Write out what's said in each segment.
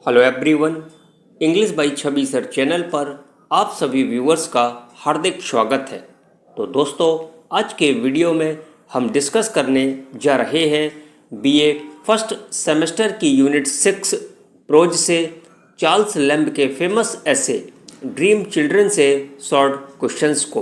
Hello everyone, English by Chhavi sir channel पर आप सभी व्यूअर्स का हार्दिक स्वागत है। तो दोस्तों, आज के वीडियो में हम डिस्कस करने जा रहे हैं बीए फर्स्ट सेमेस्टर की यूनिट 6 प्रोज से चार्ल्स लैम्ब के फेमस ऐसे ड्रीम चिल्ड्रन से शॉर्ट क्वेश्चंस को।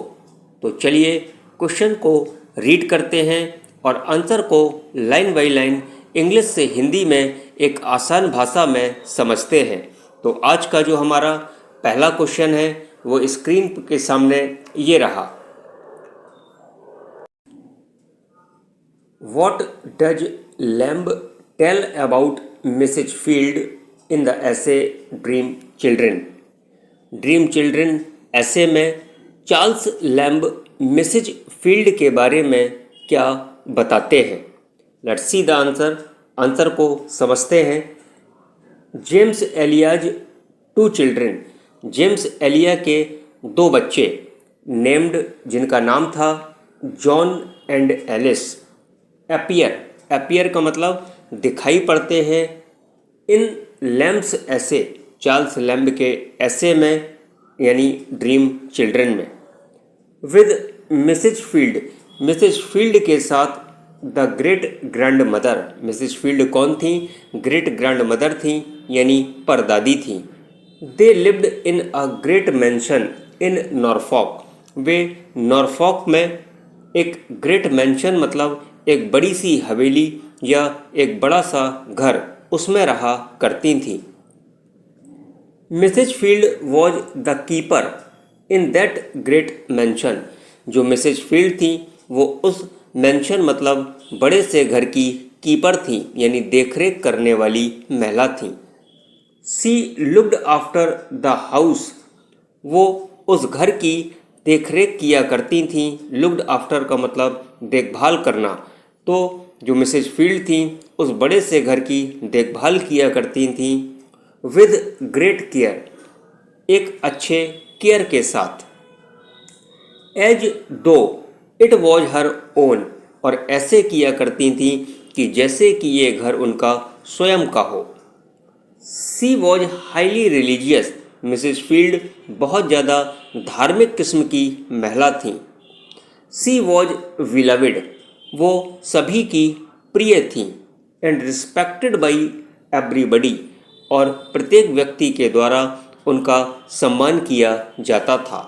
तो चलिए क्वेश्चन को रीड करते हैं और आंसर को लाइन बाय लाइन इंग्लिश से हिंदी में एक आसान भाषा में समझते हैं। तो आज का जो हमारा पहला क्वेश्चन है वो स्क्रीन के सामने ये रहा। What does Lamb tell about Mrs Field in the essay Dream Children. Dream Children essay में चार्ल्स लैम्ब मिसेज फील्ड के बारे में क्या बताते हैं। Let's see the answer. Answer को समझते हैं। James Elia's 2 children. James Elia के 2 बच्चे नेम्ड, जिनका नाम था जॉन एंड एलिस, अपीयर का मतलब दिखाई पड़ते हैं in Lamb's essay, Charles Lamb के ऐसे में यानी ड्रीम चिल्ड्रन में। With Mrs Field, Mrs Field के साथ the great grandmother. Mrs Field कौन थी? ग्रेट ग्रैंड मदर थी यानी परदादी थी। They lived in a great mansion in Norfolk. वे नॉरफॉक में एक ग्रेट मैंशन मतलब एक बड़ी सी हवेली या एक बड़ा सा घर, उसमें रहा करती थी। Mrs Field was the keeper in that great mansion. जो मिसेज फील्ड थी वो उस मैंशन मतलब बड़े से घर की कीपर थी यानी देखरेख करने वाली महिला थी। सी लुक्ड आफ्टर द हाउस। वो उस घर की देखरेख किया करती थी। लुक्ड आफ्टर का मतलब देखभाल करना। तो जो मिसेज फील्ड थी उस बड़े से घर की देखभाल किया करती थी विद ग्रेट केयर, एक अच्छे केयर के साथ। एज दो इट वॉज हर ओन, और ऐसे किया करती थी कि जैसे कि ये घर उनका स्वयं का हो। She was highly religious. Mrs Field बहुत ज़्यादा धार्मिक किस्म की महिला थी। सी वॉज विलविड, वो सभी की प्रिय थी। एंड रिस्पेक्टेड बाई एवरीबडी, और प्रत्येक व्यक्ति के द्वारा उनका सम्मान किया जाता था।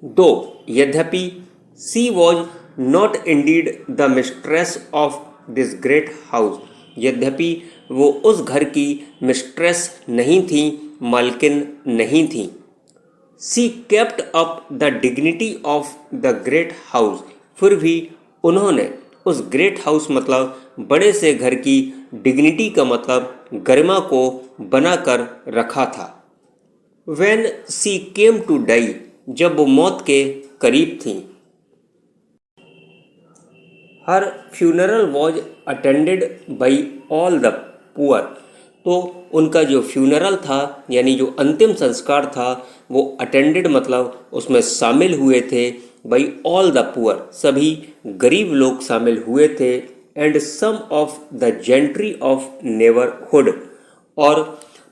दो यद्यपि she was not indeed the mistress of this great house. यद्यपि वो उस घर की मिस्ट्रेस नहीं थी, मालकिन नहीं थी। She kept up the dignity of the great house. फिर भी उन्होंने उस ग्रेट हाउस मतलब बड़े से घर की डिग्निटी का मतलब गरिमा को बनाकर रखा था। When she came to die, जब वो मौत के करीब थी। Her funeral was attended by all the poor. तो उनका जो फ्यूनरल था यानी जो अंतिम संस्कार था वो अटेंडेड मतलब उसमें शामिल हुए थे बाई ऑल द पुअर, सभी गरीब लोग शामिल हुए थे। And some of the gentry of neighbourhood, और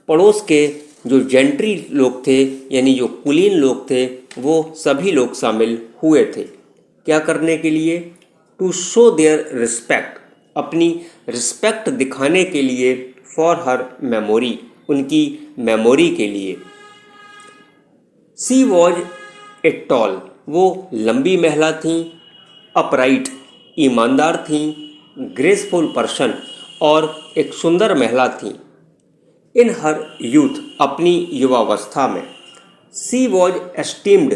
पड़ोस के जो जेंट्री लोग थे यानी जो कुलीन लोग थे वो सभी लोग शामिल हुए थे। क्या करने के लिए? टू शो देयर रिस्पेक्ट, अपनी रिस्पेक्ट दिखाने के लिए। फॉर हर मेमोरी, उनकी मेमोरी के लिए। सी वॉज ए टॉल, वो लंबी महिला थी। अपराइट, ईमानदार थी। ग्रेसफुल पर्सन, और एक सुंदर महिला थी। इन हर यूथ, अपनी युवावस्था में। सी वॉज एस्टीम्ड,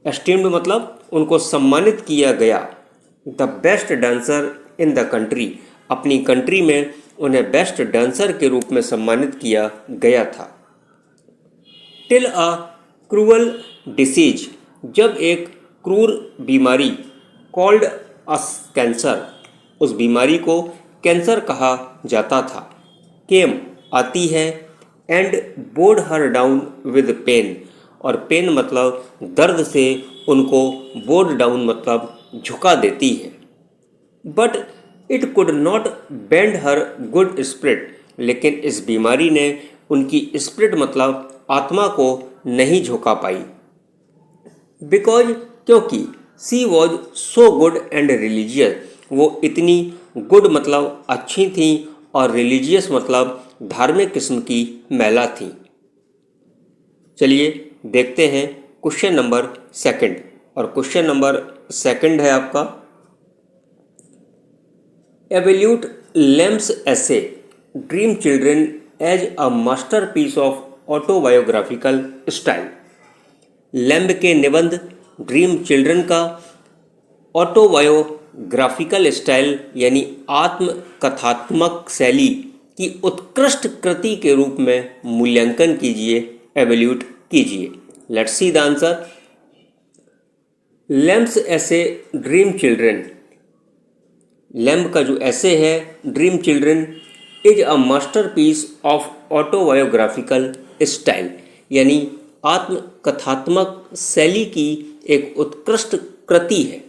एस्टीम्ड मतलब उनको सम्मानित किया गया। The best dancer in the country, अपनी कंट्री में उन्हें बेस्ट डांसर के रूप में सम्मानित किया गया था। टिल अ क्रूअल डिसीज, जब एक क्रूर बीमारी, कॉल्ड अस कैंसर, उस बीमारी को कैंसर कहा जाता था। केम, आती है। And bowed her down with pain, और पेन मतलब दर्द से उनको बोर्ड डाउन मतलब झुका देती है। But it could not bend her good spirit, लेकिन इस बीमारी ने उनकी स्पिरिट मतलब आत्मा को नहीं झोंका पाई। बिकॉज क्योंकि she was so good and religious, वो इतनी गुड मतलब अच्छी थी और रिलीजियस मतलब धार्मिक किस्म की महिला थी। चलिए देखते हैं क्वेश्चन नंबर सेकंड, और क्वेश्चन नंबर सेकंड है आपका, evaluate Lamb's essay Dream Children as a masterpiece of autobiographical style. Lamb के निबंध ड्रीम चिल्ड्रन का ऑटोबायोग्राफिकल स्टाइल यानी आत्मकथात्मक शैली की उत्कृष्ट कृति के रूप में मूल्यांकन कीजिए, एवल्यूट कीजिए। Let's see the answer. Lamb's essay Dream Children, Lamb का जो ऐसे है Dream Children is a masterpiece of autobiographical style, यानी आत्मकथात्मक शैली की एक उत्कृष्ट कृति है।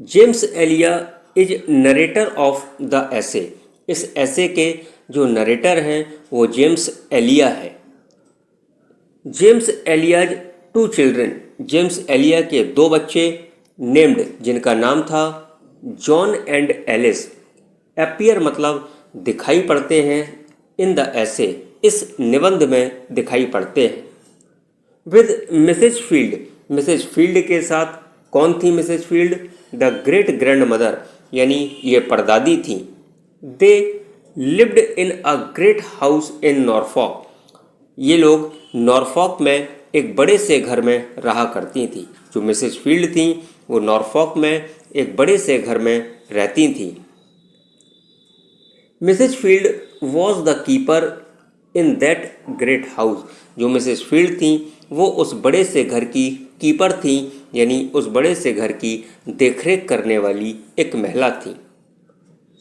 James Elia is narrator of the essay, इस ऐसे के जो नरेटर हैं वो जेम्स एलिया है। James Elia's 2 children, James Elia के 2 बच्चे नेम्ड, जिनका नाम था जॉन एंड एलिस, अपीयर मतलब दिखाई पड़ते हैं, इन द ऐसे, इस निबंध में दिखाई पड़ते हैं। With Mrs Field, Mrs Field के साथ कौन थी Mrs Field? The great grandmother, यानी ये परदादी थी। They lived in a great house in Norfolk, ये लोग नॉरफॉक में एक बड़े से घर में रहा करती थी। जो मिसेज फील्ड थी वो नॉरफॉक में एक बड़े से घर में रहती थी। Mrs Field was the keeper in that great house, जो मिसेज फील्ड थी वो उस बड़े से घर की कीपर थी, यानी उस बड़े से घर की देखरेख करने वाली एक महिला थी।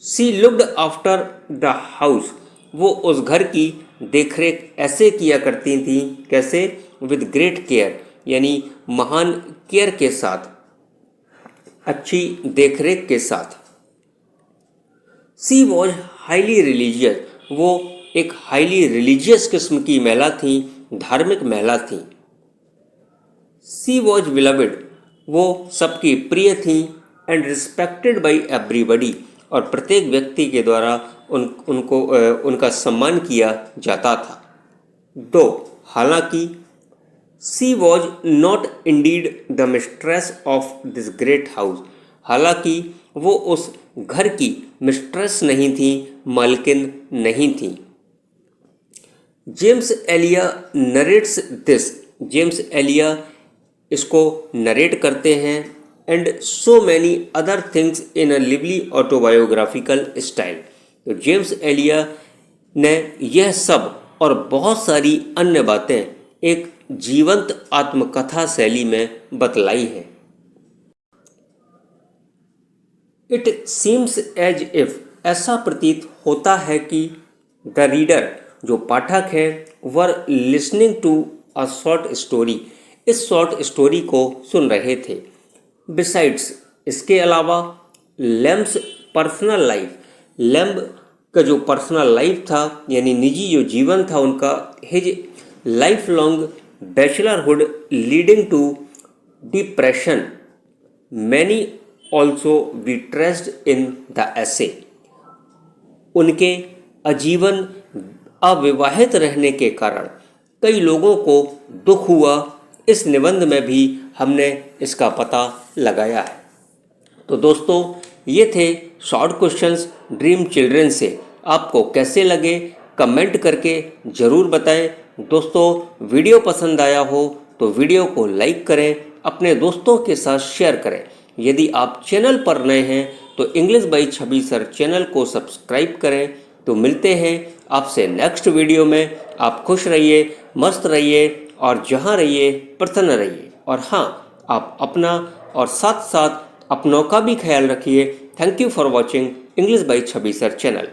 सी लुक्ड आफ्टर द हाउस, वो उस घर की देखरेख ऐसे किया करती थी, कैसे? विद ग्रेट केयर, यानी महान केयर के साथ, अच्छी देखरेख के साथ। सी वॉज हाईली रिलीजियस, वो एक हाईली रिलीजियस किस्म की महिला थी, धार्मिक महिला थी। सी वॉज बिलवेड, वो सबकी प्रिय थी, एंड रिस्पेक्टेड बाई एवरीबडी, और प्रत्येक व्यक्ति के द्वारा उनका सम्मान किया जाता था। दो हालांकि she was not indeed the mistress of this great house, हालांकि वो उस घर की मिस्ट्रेस नहीं थी, मालकिन नहीं थी। James Elia narrates this, James Elia इसको नरेट करते हैं, and so many other things in a lively autobiographical style. तो जेम्स एलिया ने यह सब और बहुत सारी अन्य बातें एक जीवंत आत्मकथा शैली में बतलाई है। इट सीम्स एज इफ, ऐसा प्रतीत होता है कि द रीडर, जो पाठक है, were listening to a short story, इस शॉर्ट स्टोरी को सुन रहे थे। बिसाइड्स, इसके अलावा, लैम्ब्स पर्सनल लाइफ, लैम्ब का जो पर्सनल लाइफ था यानी निजी जो जीवन था उनका, his lifelong bachelorhood leading to depression, many also we traced in the essay, उनके आजीवन अविवाहित रहने के कारण कई लोगों को दुख हुआ, इस निबंध में भी हमने इसका पता लगाया है। तो दोस्तों ये थे शॉर्ट क्वेश्चंस ड्रीम चिल्ड्रन से। आपको कैसे लगे कमेंट करके ज़रूर बताएं। दोस्तों वीडियो पसंद आया हो तो वीडियो को लाइक करें, अपने दोस्तों के साथ शेयर करें। यदि आप चैनल पर नए हैं तो English by Chhavi sir channel को सब्सक्राइब करें। तो मिलते हैं आपसे नेक्स्ट वीडियो में। आप खुश रहिए, मस्त रहिए और जहाँ रहिए प्रसन्न रहिए। और हाँ, आप अपना और साथ साथ अपनों का भी ख्याल रखिए। Thank you for watching English by Chhavi sir channel.